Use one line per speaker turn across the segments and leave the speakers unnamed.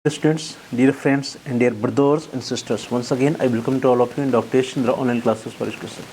Dear students, dear friends, and dear brothers and sisters, once again I welcome to all of you in Dr. Chandra online classes for education.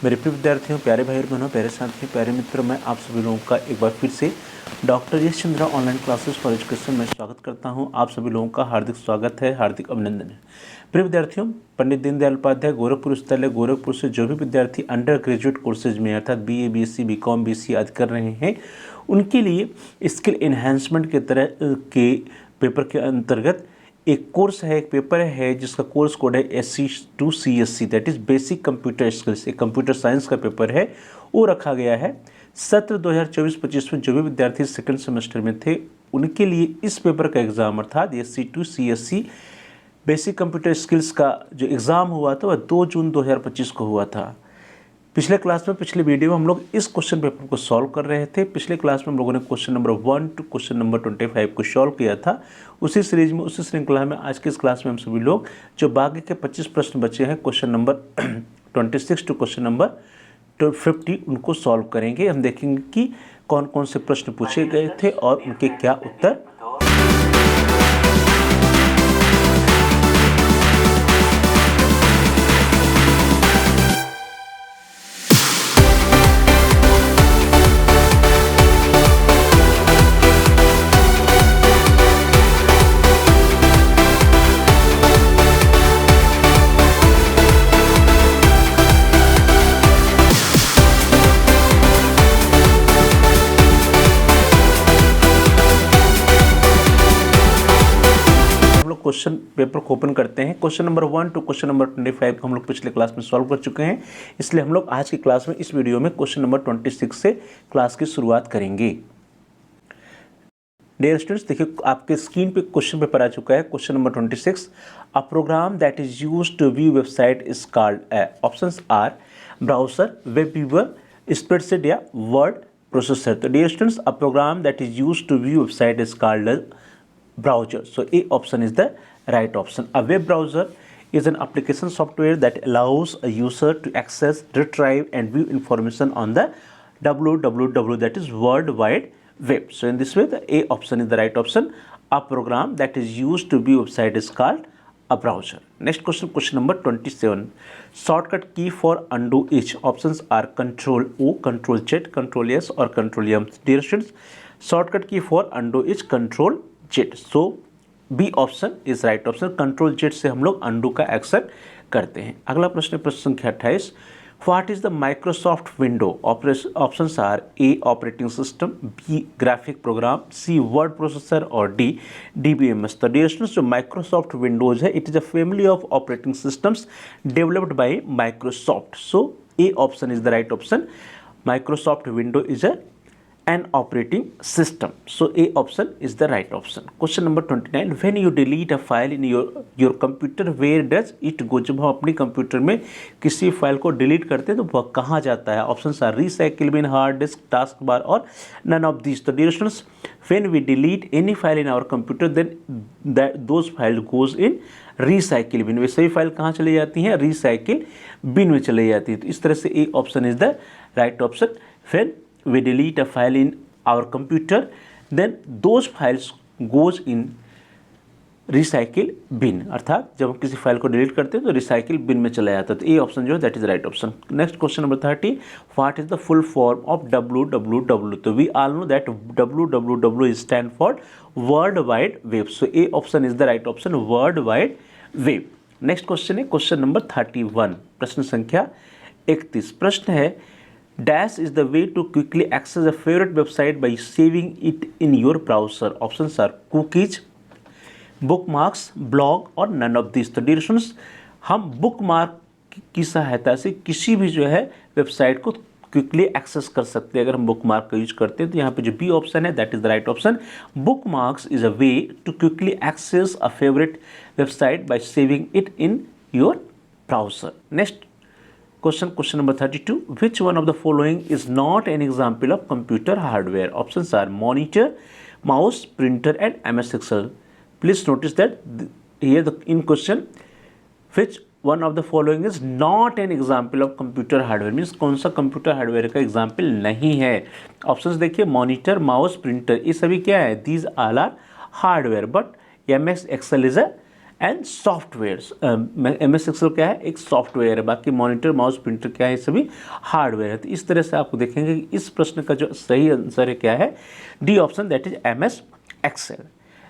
मेरे प्रिय विद्यार्थियों, प्यारे भाई और बहनों, प्यारे साथियों, प्यारे मित्रों, मैं आप सभी लोगों का एक बार फिर से doctor Yash Chandra online classes for education में स्वागत करता हूं। आप सभी लोगों का हार्दिक स्वागत है, हार्दिक अभिनंदन है। प्रिय विद्यार्थियों, पंडित दीनदयाल उपाध्याय गोरखपुर विश्वविद्यालय गोरखपुर से जो भी विद्यार्थी अंडर ग्रेजुएट कोर्सेज में अर्थात BA, BSc, BCom, BCA आदि कर रहे हैं, उनके लिए स्किल एनहांसमेंट के तरह के पेपर के अंतर्गत एक कोर्स है, एक पेपर है जिसका कोर्स कोड है SC2 CSC, that is basic computer skills. एक कंप्यूटर साइंस का पेपर है, वो रखा गया है। सत्र 2024-25 में जो भी विद्यार्थी सेकंड सेमेस्टर में थे उनके लिए इस पेपर का एग्ज़ाम अर्थात SC2 CSC basic computer skills का जो एग्ज़ाम हुआ था वह 2 जून 2025 को हुआ था। पिछले क्लास में, पिछले वीडियो में हम लोग इस क्वेश्चन पेपर को सॉल्व कर रहे थे। पिछले क्लास में हम लोगों ने question number 1 to question number 25 को सॉल्व किया था। उसी सीरीज में, उसी श्रृंखला में आज की इस क्लास में हम सभी लोग जो बाकी के 25 प्रश्न बचे हैं question number 26 to question number 50 उनको सॉल्व करेंगे। हम देखेंगे कि कौन कौन से प्रश्न पूछे गए थे और उनके क्या उत्तर। क्वेश्चन पेपर को ओपन करते हैं। Question number 1 to question number 25 को हम लोग पिछले क्लास में सॉल्व कर चुके हैं, इसलिए हम लोग आज की क्लास में इस वीडियो में क्वेश्चन नंबर 26 से क्लास की शुरुआत करेंगे। डियर स्टूडेंट्स, देखिए आपके स्क्रीन पे क्वेश्चन पेपर आ चुका है। Question number 26, a program that is used to view website is called options are browser, web viewer, spreadsheet या वर्ड प्रोसेसर। तो dear students, a program that is used to view website is called browser. So A option is the right option. A web browser is an application software that allows a user to access, retrieve and view information on the www, that is World Wide Web. So in this way the A option is the right option. A program that is used to view website is called a browser. Next question, question number 27. Shortcut key for undo each. Options are Control O, Control Z, Control S or Control M. Dear students, shortcut key for undo is Control Z. So B option is right option. Control Z से हम लोग undo का action करते हैं। अगला प्रश्न, प्रश्न संख्या 28, what is the Microsoft window? Options are A operating system, B graphic program, C word processor और D DBMS। तो डियर स्टूडेंट्स, जो माइक्रोसॉफ्ट विंडोज है it is a family of operating systems developed by Microsoft. So A option is the right option. Microsoft window is an operating system. So A option is the right option. Question number 29, when you delete a file in your computer, where does it go? जब हम अपने computer में किसी file को delete करते हैं तो वह कहाँ जाता है? Options are recycle bin, hard disk, task bar और नन ऑफ दिस। तो dear students, when we delete any file in our computer then those file goes in recycle bin. वे सभी फाइल कहाँ चली जाती हैं? रिसाइकिल बिन में चली जाती है। तो इस तरह से ए option is the right option. फिर we delete a file in our computer then those files goes in recycle bin, अर्थात जब हम किसी फाइल को डिलीट करते हैं तो रिसाइकिल बिन में चला जाता है। तो ए ऑप्शन जो है that is right option. Next question number 30, what is the full form of www? तो we all know that www stand for world wide web. So A option is the right option, world wide web. Next question है question number 31, प्रश्न संख्या 31। प्रश्न है, Dash is the way to quickly access a favorite website by saving it in your browser. Options are cookies, bookmarks, blog और none of these. तो dear students, हम bookmark की सहायता से किसी भी जो है वेबसाइट को क्विकली एक्सेस कर सकते हैं अगर हम बुकमार्क का यूज करते हैं। तो यहाँ पे जो बी ऑप्शन है that is the right option. Bookmarks is a way to quickly access a favourite website by saving it in your browser. Next question number 32, which one of the following is not an example of computer hardware? Options are monitor, mouse, printer and MS Excel. Please notice that here in question, which one of the following is not an example of computer hardware, means कौन सा computer hardware का example नहीं है। Options देखिए, monitor, mouse, printer, ये सभी क्या है? These all are hardware, but M S Excel is a and software. M S Excel क्या है, एक सॉफ्टवेयर है, बाकी मॉनिटर माउस प्रिंटर क्या है, सभी हार्डवेयर है। तो इस तरह से आपको देखेंगे कि इस प्रश्न का जो सही आंसर है क्या है, D option, that is M S Excel.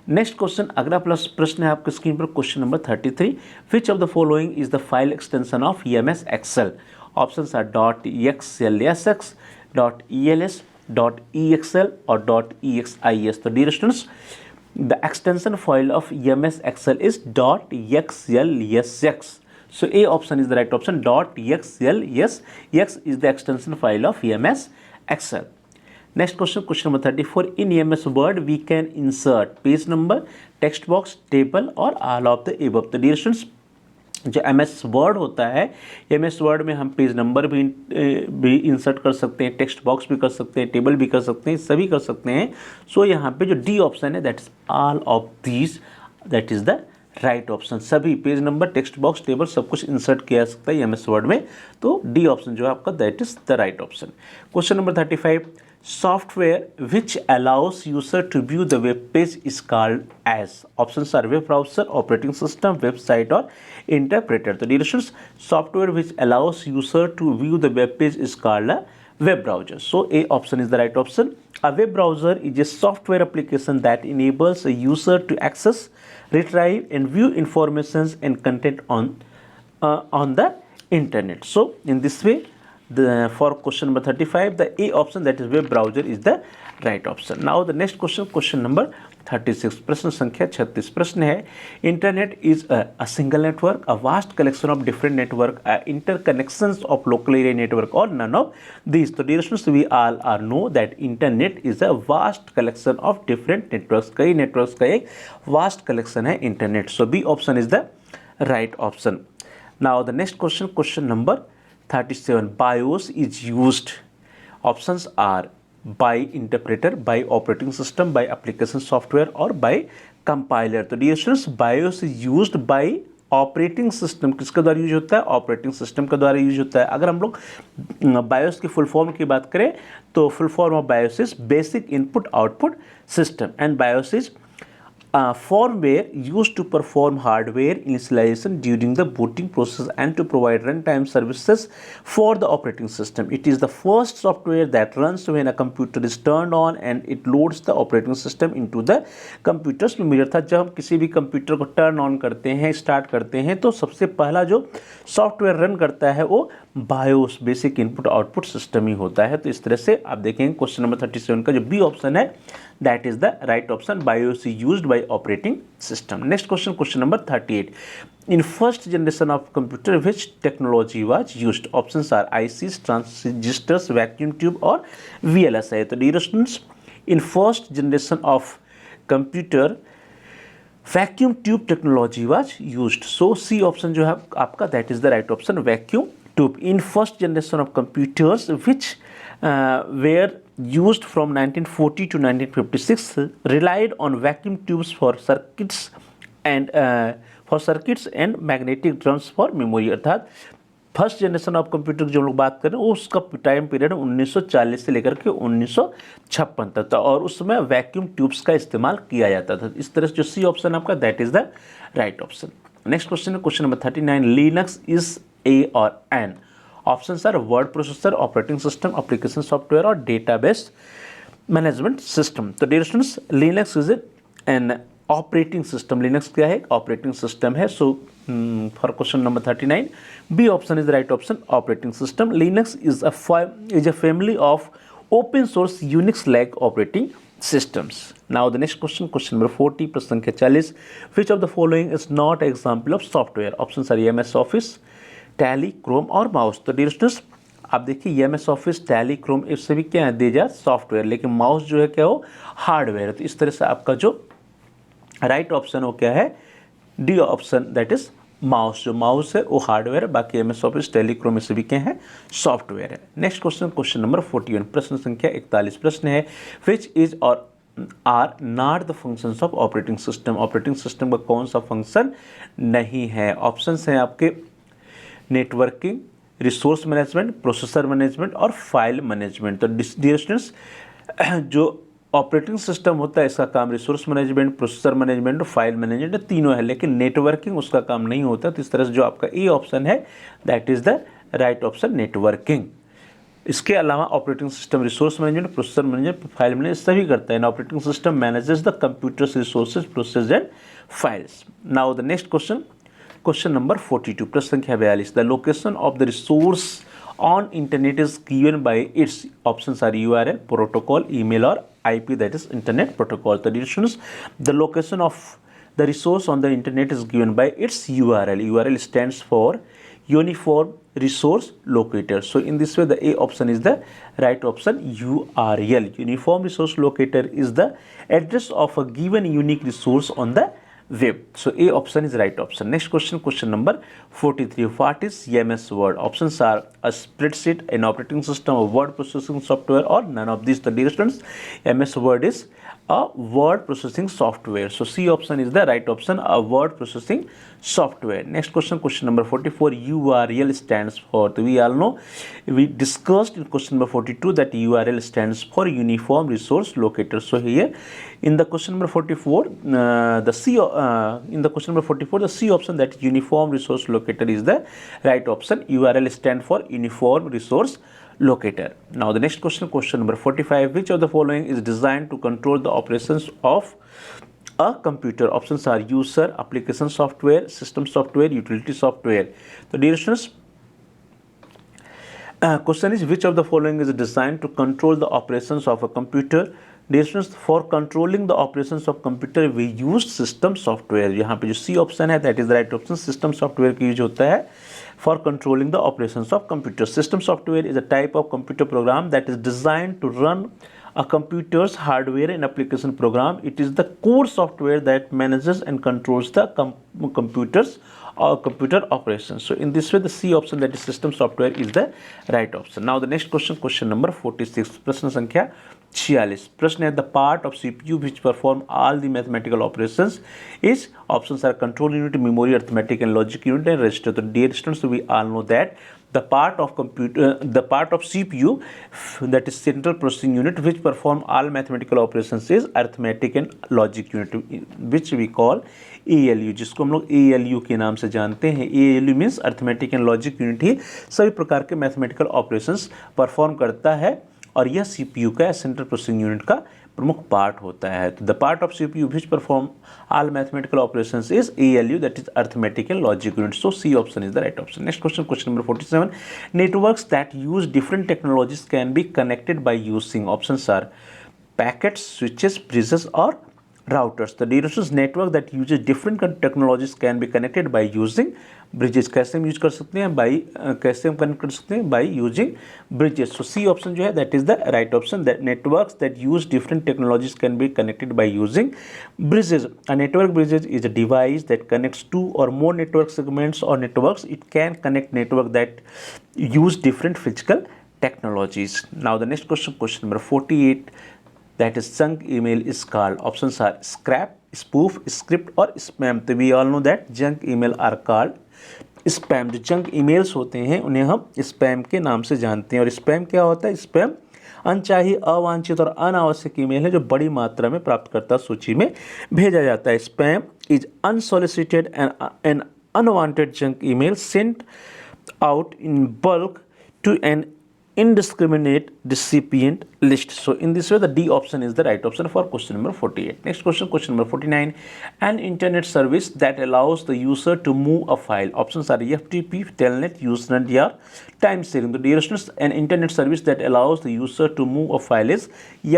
Next question, अगला प्लस प्रश्न है आपके स्क्रीन पर, question number 33, which of the following is the file extension of M S Excel? Options are .xlsx, .els, .exl और .exis। तो dear students, the extension file of MS Excel is .xlsx. So A option is the right option. .xlsx is the extension file of MS Excel. Next question, question number 34. In MS Word, we can insert page number, text box, table or all of the above. तो dear students, जो M S word होता है, M S word में हम page number भी insert कर सकते हैं, टेक्स्ट बॉक्स भी कर सकते हैं, टेबल भी कर सकते हैं, सभी कर सकते हैं। सो यहाँ पे जो डी ऑप्शन है, that is all of these, that is the right option. सभी page number, text box, table सब कुछ इंसर्ट किया जा सकता है एम एस वर्ड में। तो डी ऑप्शन जो है आपका, that is the right option. Question number 35, software which allows user to view the web page is called as? Options are web browser, operating system, website or interpreter. So dear students, software which allows user to view the web page is called a web browser. So A option is the right option. A web browser is a software application that enables a user to access, retrieve and view information and content on the internet. So in this way, for question number 35, the A option, that is web browser, is the right option. Now the next question, question number 36, प्रश्न संख्या 36। प्रश्न है, internet is a single network, a vast collection of different network, interconnections of local area network or none of these? तो dear students, we all know that internet is a vast collection of different networks. कई networks का एक vast collection है internet. So B option is the right option. Now the next question, question number 37, BIOS is used. Options are by interpreter, by operating system, by application software or by compiler. तो dear students, BIOS is used by operating system. किसके द्वारा use होता है? Operating system के द्वारा use होता है। अगर हम लोग बायोस की फुल फॉर्म की बात करें तो full form of BIOS is basic input output system, and BIOS is firmware used to perform hardware initialization during the booting process and to provide runtime services for the operating system. It is the first software that runs when a computer is turned on and it loads the operating system into the computer's memory। अर्थात जब हम किसी भी computer को turn on करते हैं, start करते हैं, तो सबसे पहला जो सॉफ्टवेयर रन करता है वो BIOS, basic input output system ही होता है। तो इस तरह से आप देखेंगे क्वेश्चन नंबर 37 का जो बी ऑप्शन है, that is the right option. BIOS is used by operating system. Next question, question number 38. In first generation of computer, which technology was used? Options are ICs, transistors, vacuum tube or VLSI. तो dear students, in first generation of computer, vacuum tube technology was used. So C option जो है आपका, that is the right option, vacuum tube. In first generation of computers, which were used from 1940 to 1956, relied on vacuum tubes for circuits and magnetic drums for memory। अर्थात first generation of computer की जो लोग बात करें वो उसका time period 1940 से लेकर के 1956 तक था, और उस समय वैक्यूम ट्यूब्स का इस्तेमाल किया जाता था। इस तरह से जो सी ऑप्शन आपका, that is the right option. Next question है question number 39, Linux is a और an? Options are word processor, operating system, application software और डेटाबेस मैनेजमेंट सिस्टम। तो dear students, Linux is an operating system. Linux क्या है? Operating system है। So for question number 39, B option is the right option, operating system. Linux is a family of open source Unix like operating systems. Now the next question, question number 40, प्रश्न संख्या 40, which of the following is not an example of software? Options are MS Office, Tally, Chrome और mouse. तो dear students, आप देखिए MS Office, Tally, Chrome इससे भी क्या है, दे जा सॉफ्टवेयर, लेकिन माउस जो है क्या हो, हार्डवेयर है। तो इस तरह से आपका जो राइट ऑप्शन हो क्या है, D option, that is mouse. जो माउस है वो हार्डवेयर है, बाकी MS Office, Tally, Chrome इससे भी क्या है, सॉफ्टवेयर है। नेक्स्ट क्वेश्चन, क्वेश्चन नंबर 41, प्रश्न संख्या 41, प्रश्न है, विच इज और are not the functions of operating system? Operating system का कौन सा फंक्शन नहीं है? ऑप्शंस हैं आपके networking, resource management, processor management और फाइल मैनेजमेंट। तो डियर स्टूडेंट्स, जो ऑपरेटिंग सिस्टम होता है, इसका काम रिसोर्स मैनेजमेंट, प्रोसेसर मैनेजमेंट और फाइल मैनेजमेंट तीनों है, लेकिन नेटवर्किंग उसका काम नहीं होता। तो इस तरह से जो आपका ए ऑप्शन है that is the right option, networking. इसके अलावा operating system resource management, processor management, file management सभी करता है। Operating system manages the computers resources, process and files. Now the next question, question number 42, प्रश्न संख्या 42, the location of the resource on internet is given by its options are URL, protocol, email or IP, that is internet protocol. The directions, the location of the resource on the internet is given by its URL. URL stands for Uniform Resource Locator. So in this way the A option is the right option, URL. Uniform Resource Locator is the address of a given unique resource on the web. So A option is right option. Next question, question number 43. What is MS Word? Options are a spreadsheet, an operating system, a word processing software, or none of these. The directions, MS Word is a word processing software. So C option is the right option, a word processing software. Next question, question number 44. URL stands for, so we all know, we discussed in question number 42 that URL stands for Uniform Resource Locator. So here in the question number 44, the C option, that Uniform Resource Locator is the right option. URL stand for Uniform Resource Locator. Now the next question, question number 45, which of the following is designed to control the operations of a computer? Options are user, application software, system software, utility software. The directions, question is which of the following is designed to control the operations of a computer? Directions, for controlling the operations of computer we use system software. यहाँ पे जो C option है that is the right option, system software का use होता है for controlling the operations of computer. System software is a type of computer program that is designed to run a computer's hardware and application program. It is the core software that manages and controls the computer's computer operations. So in this way the C option, that is system software, is the right option. Now the next question, question number 46, प्रश्न संख्या 46. प्रश्न है, the part of CPU which perform all the mathematical operations is, options are control unit, memory, arithmetic and logic unit and register. So dear students, we all know that the part of CPU, that is central processing unit, which perform all mathematical operations is arithmetic and logic unit, which we call ALU, जिसको हम लोग ALU के नाम से जानते हैं. ALU means arithmetic and logic unit ही सभी प्रकार के मैथमेटिकल ऑपरेशंस परफॉर्म करता है और यह CPU का सेंट्रल प्रोसेसिंग यूनिट का प्रमुख पार्ट होता है. तो the part of CPU which perform all mathematical operations is ALU, that is arithmetic and logic unit. So C option is the right option. Next question, question number 47. Networks that use different technologies can be connected by using, options are packets, switches, bridges और routers. The directions, network that uses different technologies can be connected by using bridges. कैसे हम use कर सकते हैं? कैसे हम connect कर सकते हैं? By using bridges. So C option जो है that is the right option, that networks that use different technologies can be connected by using bridges. A network bridges is a device that connects two or more network segments or networks. It can connect network that use different physical technologies. Now the next question, question number 48. That is junk email is called. Options are scrap, spoof, script और spam. तो we all know that junk email are called spam. जो junk emails होते हैं उन्हें हम spam के नाम से जानते हैं. और spam क्या होता है? spam अनचाही, अवांछित और अनावश्यक ईमेल है जो बड़ी मात्रा में प्राप्तकर्ता सूची में भेजा जाता है. spam is unsolicited and unwanted junk email sent out in bulk to an indiscriminate recipient list. So in this way the D option is the right option for question number 48. Next question, question number 49. An internet service that allows the user to move a file. Options are FTP, Telnet, Usenet या time sharing. The dear students, an internet service that allows the user to move a file is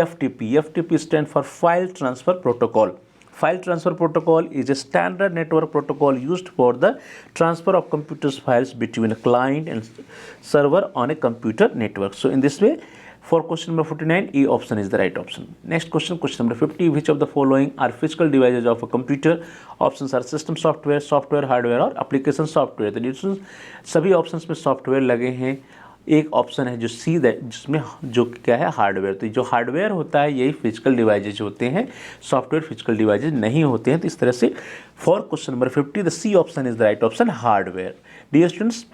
FTP. FTP stands for File Transfer Protocol. File Transfer Protocol is a standard network protocol used for the transfer of computers files between a client and server on a computer network. So in this way, for question number 49, A option is the right option. Next question, question number 50. Which of the following are physical devices of a computer? Options are system software, software hardware और application software. तो सभी options में software लगे हैं. एक option है जो सी, जिसमें जो क्या है? हार्डवेयर. तो जो हार्डवेयर होता है यही फिजिकल डिवाइसेज होते हैं, सॉफ्टवेयर फिजिकल डिवाइसेज नहीं होते हैं. तो इस तरह से for question number 50 the C option is the right option, hardware. Dear students,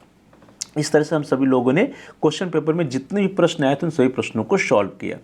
इस तरह से हम सभी लोगों ने क्वेश्चन पेपर में जितने भी प्रश्न आए थे उन सभी प्रश्नों को सॉल्व किया.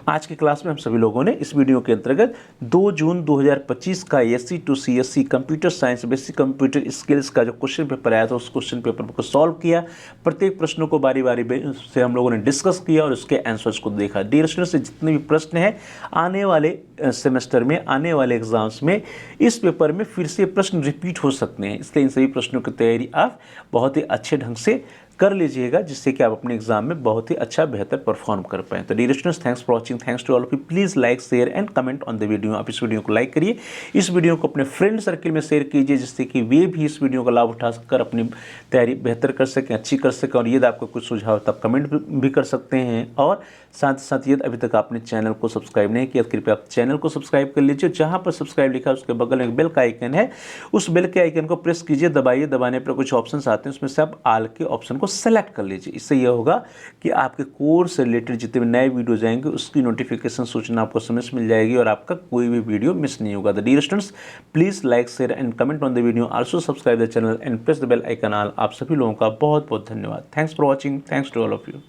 आज की क्लास में हम सभी लोगों ने इस वीडियो के अंतर्गत 2 जून 2025 का SC to CSC computer science basic computer skills का जो क्वेश्चन पेपर आया था उस क्वेश्चन पेपर को सॉल्व किया। प्रत्येक प्रश्नों को बारी बारी से हम लोगों ने डिस्कस किया और उसके आंसर्स को देखा। डियर स्टूडेंट्स, जितने भी प्रश्न हैं आने वाले सेमेस्टर में, आने वाले एग्जाम्स में इस पेपर में फिर से प्रश्न रिपीट हो सकते हैं, इसलिए इन सभी प्रश्नों की तैयारी आप बहुत ही अच्छे ढंग से कर लीजिएगा, जिससे कि आप अपने एग्जाम में बहुत ही अच्छा बेहतर परफॉर्म कर पाएँ। तो dear students, thanks for watching, thanks to all of you. Please like, share and comment on the video. आप इस वीडियो को लाइक करिए, इस वीडियो को अपने फ्रेंड सर्किल में शेयर कीजिए, जिससे कि वे भी इस वीडियो का लाभ उठा कर अपनी तैयारी बेहतर कर सकें, अच्छी कर सकें। और यदि आपको कुछ सुझाव तब कमेंट भी कर सकते हैं। और साथ ही साथ यदि अभी तक आपने चैनल को सब्सक्राइब नहीं किया तो कृपया आप चैनल को सब्सक्राइब कर लीजिए। जहाँ पर सब्सक्राइब लिखा है उसके बगल में एक बेल का आइकन है, उस बेल के आइकन को प्रेस कीजिए, दबाइए। दबाने पर कुछ ऑप्शंस आते हैं, उसमें से आप ऑल के ऑप्शन को सेलेक्ट कर लीजिए। इससे यह होगा कि आपके कोर्स से रिलेटेड जितने भी नए वीडियो जाएंगे उसकी नोटिफिकेशन सूचना आपको समय से मिल जाएगी और आपका कोई भी वीडियो मिस नहीं होगा। The dear students, please like, share and comment on the video, also subscribe the channel and press the bell icon all. आप सभी लोगों का बहुत बहुत धन्यवाद। Thanks for watching, thanks to all of you.